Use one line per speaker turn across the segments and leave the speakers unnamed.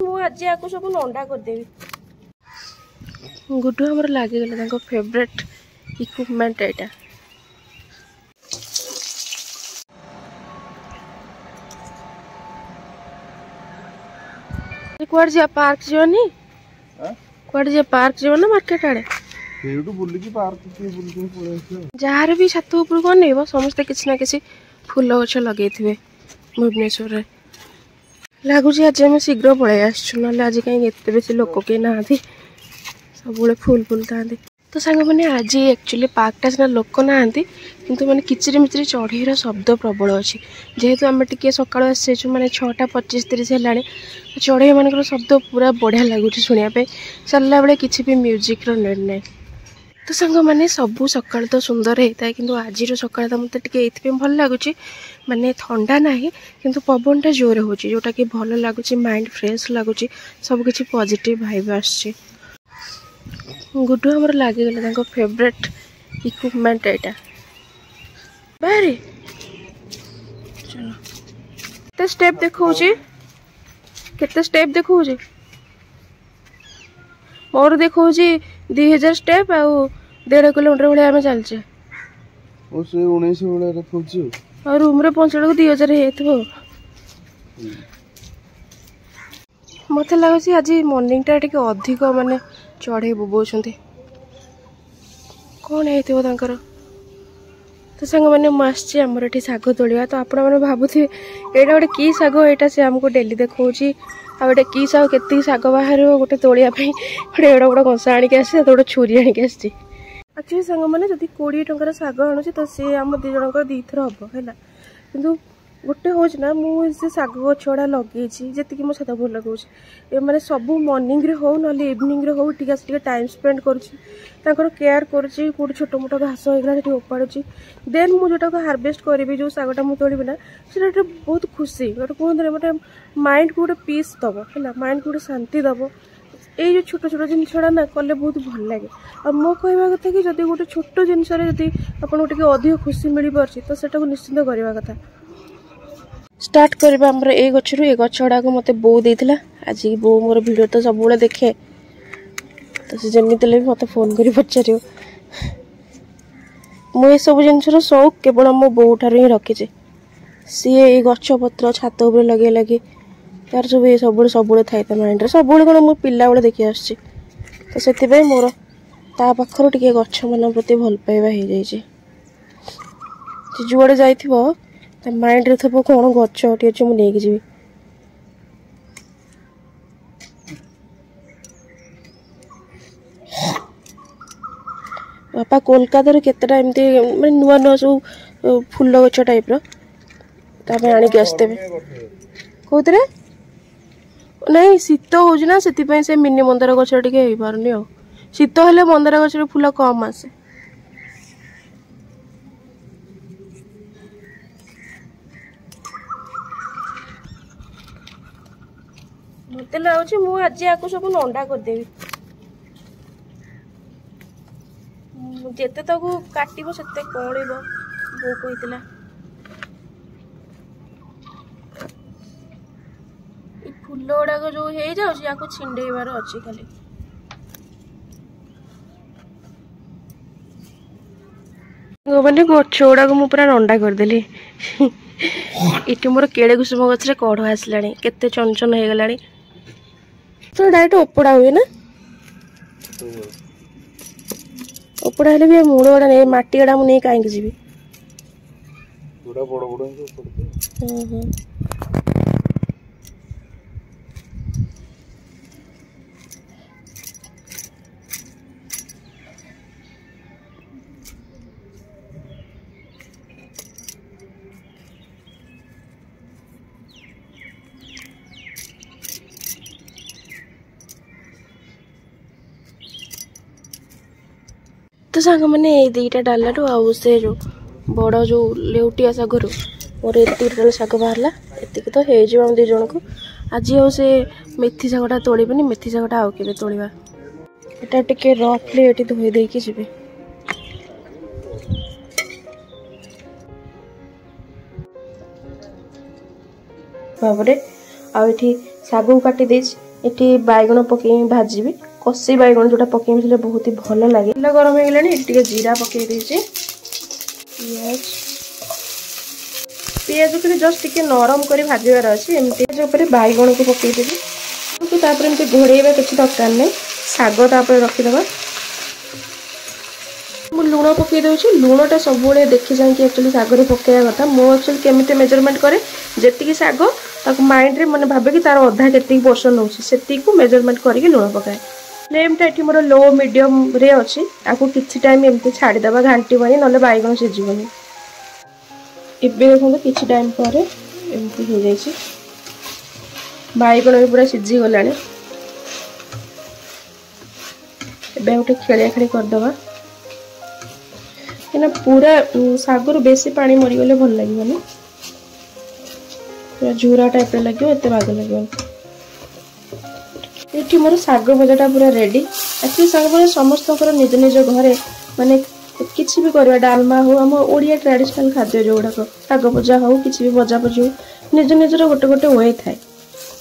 आज या सब नंडा करदेवी गुड्डू हमर लगे फेवरेट इक्विपमेंट एटा कुआड़ जा पार्क जीवनी कुआड़ जा पार्क जीवन ना मार्केट आड़े जार भी छात उपर कौन समस्ते किसी ना किसी फूल गछ लगे भुवनेश्वर लगुच आज आम शीघ्र पलि आसु ना आज कहीं बेस लोक कहीं ना सब फुल फुल था तो सांग मैंने आज एक्चुअली पार्कटा सीना लोक ना किंतु मैंने किचिरी मिचिरी चढ़ईर शब्द प्रबल अच्छी जेहेतु आम टे सका आसु मैंने 6:25-30 है चढ़ई मान शब्द पूरा बढ़िया लगुच शुणापी चलला बेले किसी भी म्यूजिक नेट ना तो सांग मैंने सबू सकाल तो सुंदर होता है किंतु आज सकाल तो मत भल लगुच माने ठंडा ना किंतु पवनटा जोर हो जोटा कि भल लगुच माइंड फ्रेश लगुच सब किसी पॉजिटिव वाइब आसुची गुड्डू हमर लगे फेवरेट इक्विपमेंट एटा बाहरी चलो केते स्टेप देखौजी मोर देखौजी 2000 स्टेप आ 1.5 किलोमीटर भले आमे चलचे
ओ से 19 भले देखौजी
और रूम रे पहुंचले को 2000 हेतबो मते लागुची आज मॉर्निंग टा टिके अधिक माने चढ़े बोबोछंती कौन है तो सांग मैंने मुझे आमर ये शाग तोड़ा तो आपण मैंने भावुथे यहाँ गोटे कि शाग यहाँ से आमको डेली देखा आटे कि शाग के शाग बाहर गोटे तोड़ापी गोटे एड़ा बड़ा कंसा आणिक आसी गोटे छुरी आणिक आसी एक्चुअली सांग मैंने जब 20 टंकार शाग आणुची तो सी आम दी जन दी थर हम है कि गोटे हूँ ना मुझे शाग गछड़ा लगे जी मो छात भल लगे मैंने सब मॉर्निंग रे हो ना इवनिंग रे हो टे टाइम स्पेंड कर केयर कर छोट मोट घास होगा ओपाड़ी देन मुझे हार्वेस्ट करी जो शागटा मुझे तोड़ी ना से बहुत खुशी गोटे कहते गोटे माइंड को गोटे पीस दब है माइंड को गोटे शांति दब ये छोट छोट जिनसा ना कले बहुत भल लगे आ मो कहवा कथा कि जब गोटे छोट जिनस आपको टे अधिक खुशी मिल पार्टी तो सेटा निश्चिंत करवा कथा स्टार्ट करवा आमर ए गचरू ए गछ गुड़ाक मत बो देला आज बो मोर वीडियो तो सब देखे तो से जमी भी मत फोन कर पचार मुझे सब जिन शौक केवल मो बो ठार ही रखीचे सी ये गछ पत्र छात उपर लगे लगे तार सब ये सब थाई माइंड सब कौन मुझे पिला बेले देखी आसची तो से मोर ता पाखर टे गछ मान प्रति भल पाइबा हो जाए जुआड़े जाइथिबो माइंड रे थबो कौन गछ टी अच्छे मुझे नहीं जी बापा कोलकाता केतेटा एमती माने नुआ नुआ सब फूल गछ टाइप रो आणिक आसते कौन नहीं शीत हो से मिनी मंदार गछ टे पारनी आ शीत हेले मंदार गछ फूल कम आसे मत लगुच आज या सब नंडा करदेवी जेते तक काटब से कौड़ बो कहला फूल गुड़ाक जो हो छिंडेबार अच्छी खाली मैंने गछ गुड़ाक मुझे नंडा करदेली इटी मोर केड़े कुसुम गच कढ़ आसला केते चंचन हो गला तो डायरेक्ट ओपड़ा हुए ना ओपड़ा हेले भी मूल गुड़ा नहीं माटी गुड़ा मुझे कहीं जी तो सांग मैंने दीटा डाला आउ से जो बड़ जो लेउटिया शाग रू मोर एतिटा शाग बाहर एतिक तो हो दी जन को आज आउ से मेथी शागटा तोड़बनी मेथी शागटा आउ के तोड़ा यहाँ टे रफली ये धोई देकी जी भाव आठी शाग काटी एटी बैगण पकई भाजी कषी बैगण जोटा पकई बहुत ही भल लगे। तेल गरम हो गला जीरा पकई देछि पियाज पियाज को जस्ट टिके नरम कर भाजबार अच्छे एमती बैगण को पकईदेवी एमती घोड़ेबा किसी दरकार नहीं शाग रखीदे मुझे लुण पकई दूसरी लुणटा सब देखी चाहिए एक्चुअली शागर पकड़ा कथा मुझे केमी मेजरमेंट करे जी शाग माइंड रे मैंने भावे कि तार अधा के पर्सन हो मेजरमेंट करके लुण पकाए। फ्लेमटा ये मोर लो मीडियम रे अच्छी आपको किसी टाइम एमती छाड़ीदे घाटीबनी ना बैगण सीझीबनी। एबे देखो किसी टाइम पर एमती हो जाए बैगण भी पूरा सीझी गला गोटे खेलिया खेली करदे कि पूरा शागर बेसी पानी मरीगले भल लगे पूरा झूरा टाइप लगे एत बाग लगे। ये मोर शाग भजाटा पूरा रेडी एक्चुअली शाग भजा समस्त निज निज घरे माने किसी भी करवा डालमा हो आम ओडिया ट्रेडिशनल खाद्य जो गुड़ाक शाग भजा हो कि भजा भजी हो निज निजर गोटे गोटे वे थाए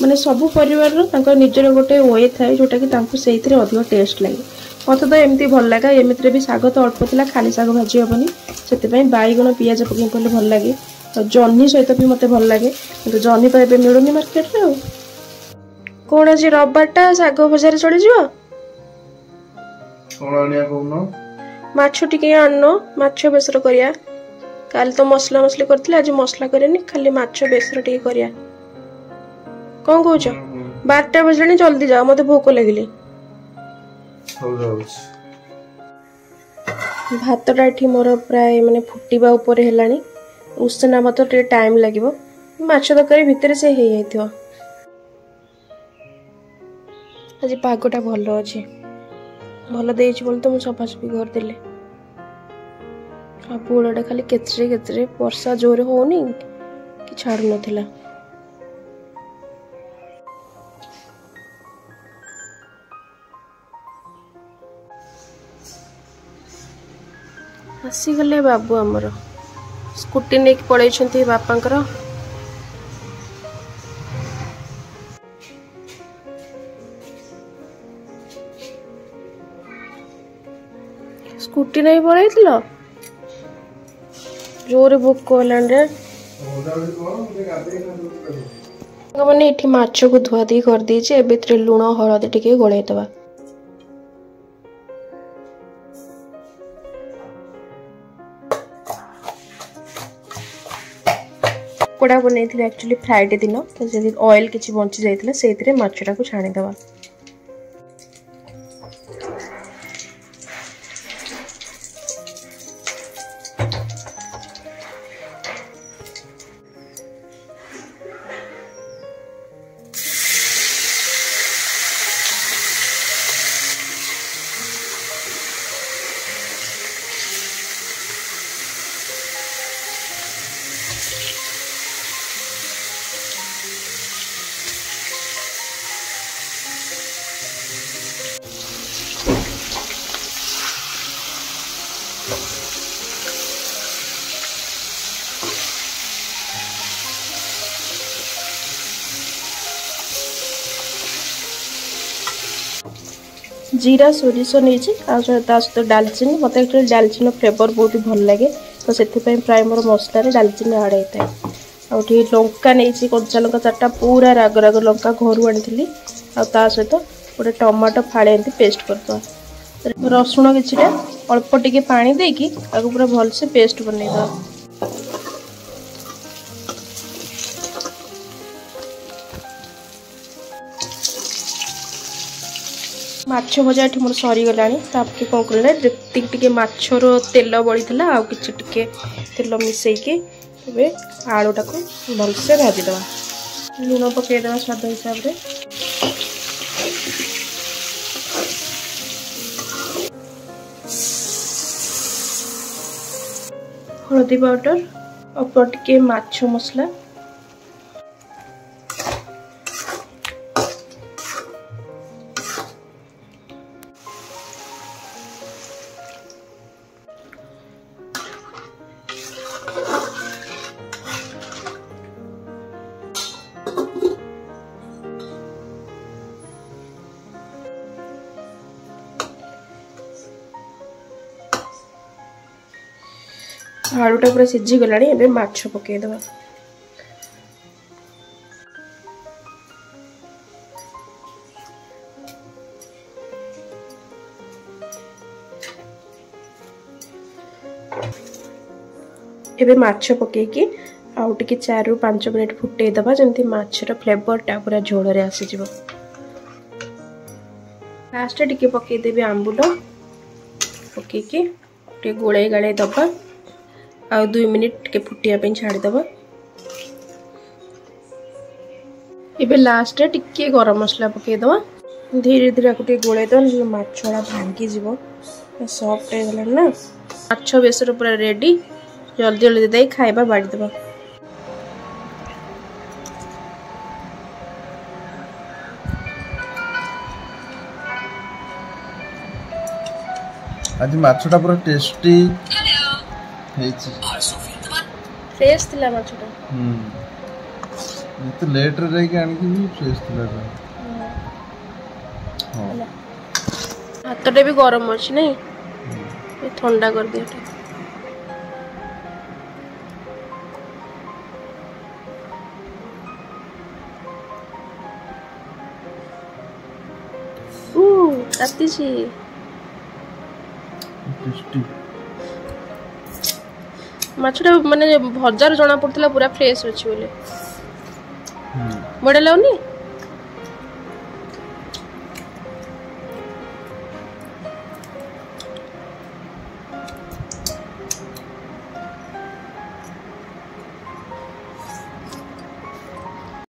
माने सबू परिवार निजर गोटे वे थाए जोटा कि से अधिक टेस्ट लगे। मत तो एमती भल लगा एमती भी शाग तो अल्प थी खाली शाग भाजी हेनी से बैगण पियाज पकई पड़े भल लगे जह्नी सहित भी मत भल लगे कि जह्नी तो ये मिलूनी मार्केट में कौन आज रविवारटा शाग भजार चली माछ टिके आन माछ बेसर करिया काल तो मसला मसली करथिले आज मसला करेनी खाली माछ बेसर टिके करिया कौन कहूछ 12टा बजलानी जल्दी जाओ मते भोक लगिले भातटा ये मोर प्राय माने फुटिबा ऊपर हेलानी उषना मत टाइम लगे माछ तरकारी भितर से हो जाइथिबो। आज पागटा भल अच्छे भल देछि बोल तो मु सफासफी करदेले पुड़ाटा खाली केचरे केचरे वर्षा जोर होनी कि छाड़ू नथिला आसीगले बाबू आमर स्कूटी नहीं पड़े बापांकर स्कूटी नहीं पड़े जोर भोक मैंने ये माछ को धुआधी कर देछि एबे लुण हलदी टिके गोलई दबा पकोड़ा बनई एक्चुअली फ्राइडे दिन तो ऑयल किसी बंची जाइए से माछटा को छाणीदवा जीरा सोरिष नहीं सहित डालचीनी मत एक्चुअली डालचीन फ्लेवर बहुत ही भल लगे तो से प्राय मोर मसलार डालचीनी आड होता है लंका नहीं कंचा लंका 4टा पूरा राग राग लंका घर आनी सहित गोटे टमाटो फाड़े पेस्ट करदे रसुण किछटा अल्प टिके पानी देकी पूरा भलसे पेस्ट बनईद माछ भजा ये मोर सरीगला कौन करें जी माछर तेल बड़ी थी आउ कि तेल मिसईकि आलूटा को भलसे भाजीद लुण पकईदे स्वाद हिसाब से हलदी पाउडर अल्प टिके माछ मसला आलूटा पूरा सीझी गलानी एबे माछ पकई दबा। एबे माछ पकईकी आउ टिके 4 ରୁ 5 मिनिट फुटई दबा जंती माछर फ्लेवरटा पूरा झोल रे आसी जिवो। लास्ट टिके पकई देबी आंबुल पकईकी टिके गोळे गाळे दबा आ 2 मिनिट के फुटिया पे छाड़ी दबा। एबे लास्ट टिके गरम मसला पकई दबा धीरे धीरे को टिके गोळे दबा माछड़ा भांगी जिवो सॉफ्ट हे गला ना। माछ बेसर पूरा रेडी जल्दी जल्दी दे खाइबा बाड़ी दबा।
आज माछटा पूरा टेस्टी हेची
फ्रेश थिला माछटा
तो लेट रे रही के आन के भी फ्रेश थिला हां
हातटे भी गरम अछि नहीं ये ठंडा कर दिया। ताती छी
टेस्टी
माछटा माने भजार जना पड़तला पूरा फ्रेश अछि बोले बडे लाउनी।